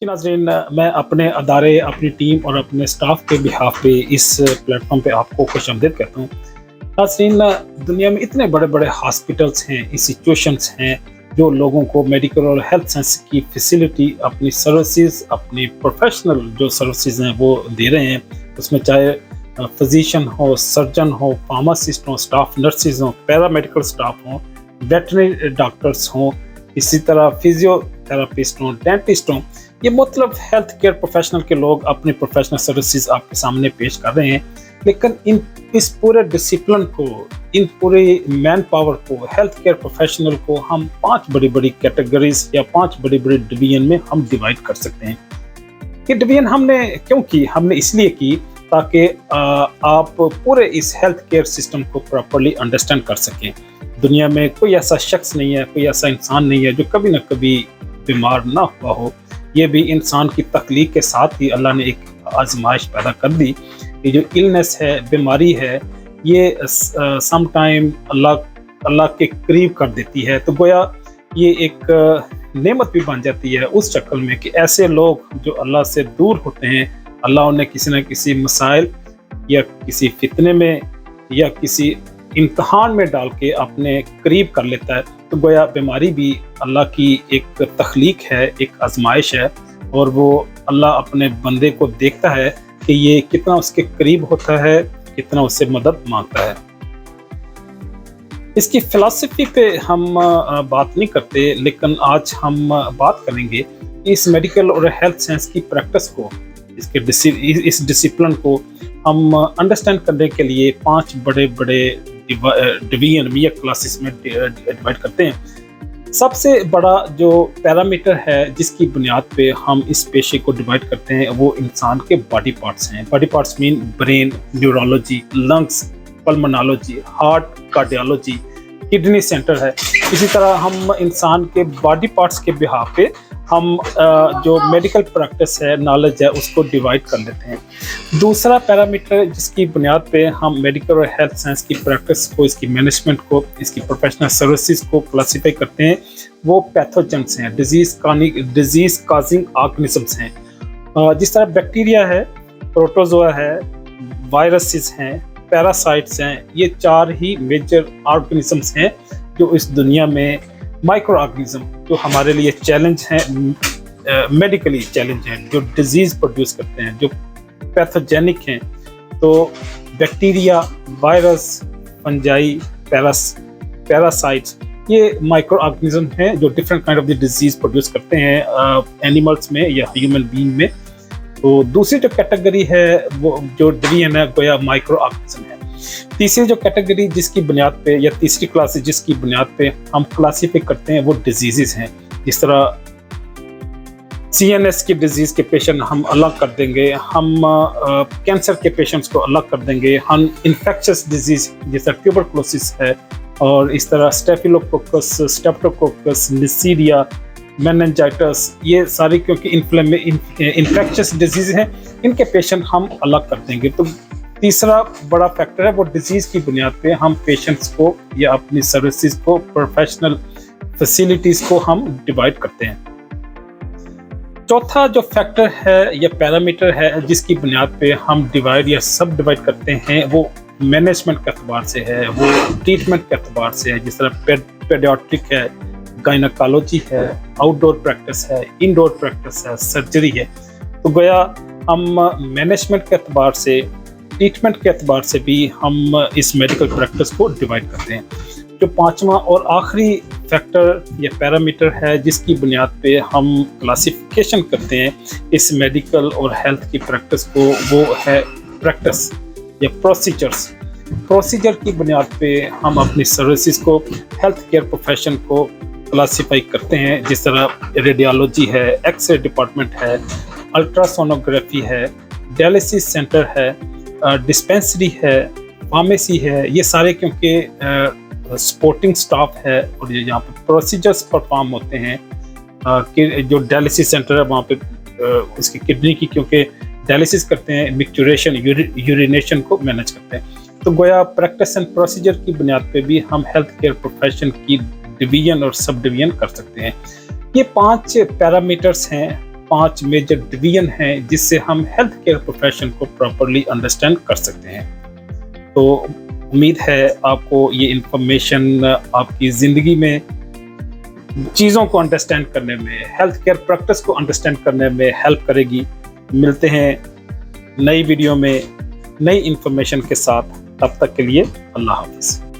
जी नाज़रीन, मैं अपने अदारे, अपनी टीम और अपने स्टाफ के बिहाफ़ पे इस प्लेटफ़ॉर्म पे आपको खुशामदीद कहता हूँ। नाज़रीन, दुनिया में इतने बड़े-बड़े हॉस्पिटल्स हैं, इंस्टीट्यूशंस हैं, जो लोगों को मेडिकल और हेल्थ साइंस की फैसिलिटी, अपनी सर्विसेज़, अपनी प्रोफ़ेशनल जो सर्विसेज़ हैं, वो दे रहे हैं। उसमें चाहे फ़िज़िशियन हो, सर्जन हो, फार्मासिस्ट हों, स्टाफ़ नर्सेज़ हों, पैरामेडिकल स्टाफ़ हों, वेटरनरी डॉक्टर्स हों, इसी तरह फिजियोथेरेपिस्ट हों, डेंटिस्ट हों। ये मतलब हेल्थ केयर प्रोफेशनल के लोग अपनी प्रोफेशनल सर्विसेज आपके सामने पेश कर रहे हैं। लेकिन इस पूरे डिसिप्लिन को, इन पूरे मैन पावर को, हेल्थ केयर प्रोफेशनल को हम 5 बड़ी-बड़ी कैटेगरीज या 5 बड़ी-बड़ी डिवीजन में हम डिवाइड कर सकते हैं। ये डिवीजन हमने क्यों की? हमने इसलिए की ताकि आप पूरे इस हेल्थ केयर सिस्टम को प्रॉपर्ली अंडरस्टैंड कर सकें। दुनिया में कोई ऐसा शख्स नहीं है, कोई ऐसा इंसान नहीं है जो कभी ना कभी बीमार ना हुआ हो। ये भी इंसान की तख्लीक के साथ ही अल्लाह ने एक आजमाइश पैदा कर दी। ये जो इलनेस है, बीमारी है, ये सम टाइम अल्लाह के करीब कर देती है। तो गोया ये एक नेमत भी बन जाती है उस शक्ल में कि ऐसे लोग जो अल्लाह से दूर होते हैं, अल्लाह उन्हें किसी न किसी मसाइल या किसी फितने में या किसी इम्तिहान में डाल के अपने करीब कर लेता है। तो गोया बीमारी भी अल्लाह की एक तख्लीक है, एक आजमाइश है, और वो अल्लाह अपने बंदे को देखता है कि ये कितना उसके करीब होता है, कितना उससे मदद मांगता है। इसकी फ़िलॉसफ़ी पे हम बात नहीं करते, लेकिन आज हम बात करेंगे इस मेडिकल और हेल्थ साइंस की प्रैक्टिस को, इस डिसिप्लिन को हम अंडरस्टैंड करने के लिए 5 बड़े-बड़े डिवीजन या क्लासेस में डिवाइड करते हैं। सबसे बड़ा जो पैरामीटर है जिसकी बुनियाद पे हम इस पेशे को डिवाइड करते हैं, वो इंसान के बॉडी पार्ट्स हैं। Body parts mean brain, neurology, lungs, pulmonology, heart, cardiology, kidney centre है। इसी तरह हम इंसान के बॉडी पार्ट्स के बिहाफ पे हम जो मेडिकल प्रैक्टिस है, नॉलेज है, उसको डिवाइड कर लेते हैं। दूसरा पैरामीटर जिसकी बुनियाद पे हम मेडिकल और हेल्थ साइंस की प्रैक्टिस को, इसकी मैनेजमेंट को, इसकी प्रोफेशनल सर्विसेज को क्लासीफाई करते हैं, वो पैथोजेंस हैं, डिजीज काजिंग ऑर्गेनिजम्स हैं। जिस तरह बैक्टीरिया है, प्रोटोजोआ है, वायरसेस हैं, पैरासाइट्स हैं, ये 4 ही मेजर ऑर्गेनिजम्स हैं जो इस दुनिया में, माइक्रो ऑर्गेनिज्म जो हमारे लिए चैलेंज हैं, मेडिकली चैलेंज हैं, जो डिजीज प्रोड्यूस करते हैं, जो पैथोजेनिक हैं। तो बैक्टीरिया, वायरस, फंजाई, पैरासाइट्स, ये माइक्रो ऑर्गेनिज्म हैं जो different kind of the disease produce करते हैं एनिमल्स में या ह्यूमन बीइंग में। तो दूसरी जो कैटेगरी है, वो जो डिवीजन है, गोया माइक्रो ऑर्गेनिज्म है। तीसरी जो कैटेगरी जिसकी बुनियाद पे, या तीसरी क्लास जिसकी बुनियाद पे हम क्लासीफाई करते हैं, वो डिजीजेस हैं। जिस तरह CNS की डिजीज के पेशेंट हम अलग कर देंगे, हम कैंसर के पेशेंट्स को अलग कर देंगे, हम इन्फेक्शियस डिजीज जैसा ट्यूबरकुलोसिस है, और इस तरह स्टेफिलोकोकस, स्ट्रेप्टोकोकस, निसीरिया, मेनिंजाइटिस, ये सारी क्योंकि इन्फेक्शियस डिजीज हैं, इनके पेशेंट हम अलग कर देंगे। तो तीसरा बड़ा फैक्टर है, वो डिजीज की बुनियाद पे हम पेशेंट्स को या अपनी सर्विसेज को, प्रोफेशनल फैसिलिटीज को हम डिवाइड करते हैं। चौथा जो फैक्टर है या पैरामीटर है जिसकी बुनियाद पे हम डिवाइड या सब डिवाइड करते हैं, वो मैनेजमेंट के अतबार से है, वो ट्रीटमेंट के अतबार से है। जिस तरह पेडियाट्रिक है, गायनेकोलॉजी है, आउटडोर प्रैक्टिस है, इंडोर प्रैक्टिस है, सर्जरी है। तो गोया हम मैनेजमेंट के अतबार से, ट्रीटमेंट के अतबार से भी हम इस मेडिकल प्रैक्टिस को डिवाइड करते हैं। जो 5वां और आखिरी फैक्टर या पैरामीटर है जिसकी बुनियाद पे हम क्लासिफिकेशन करते हैं इस मेडिकल और हेल्थ की प्रैक्टिस को, वो है प्रैक्टिस या प्रोसीजर्स। प्रोसीजर की बुनियाद पे हम अपनी सर्विसेज को, हेल्थ केयर प्रोफेशन को क्लासीफाई करते हैं। जिस तरह रेडियोलॉजी है, एक्सरे डिपार्टमेंट है, अल्ट्रासोनोग्राफी है, डायलिसिस सेंटर है, डिस्पेंसरी है, फार्मेसी है, ये सारे क्योंकि सपोर्टिंग स्टाफ है और यहाँ पे प्रोसीजर्स परफॉर्म होते हैं। कि जो डायलिसिस सेंटर है वहाँ पे उसकी किडनी की क्योंकि डायलिसिस करते हैं, मिक्चुरेशन, यूरिनेशन को मैनेज करते हैं। तो गोया प्रैक्टिस एंड प्रोसीजर की बुनियाद पे भी हम हेल्थ केयर प्रोफेशन की डिवीजन और सब डिवीजन कर सकते हैं। ये 5 पैरामीटर्स हैं 5 मेजर डिवीजन हैं जिससे हम हेल्थ केयर प्रोफेशन को प्रॉपर्ली अंडरस्टैंड कर सकते हैं। तो उम्मीद है आपको ये इंफॉर्मेशन आपकी ज़िंदगी में चीज़ों को अंडरस्टैंड करने में, हेल्थ केयर प्रैक्टिस को अंडरस्टैंड करने में हेल्प करेगी। मिलते हैं नई वीडियो में नई इंफॉर्मेशन के साथ, तब तक के लिए अल्लाह हाफ़िज़।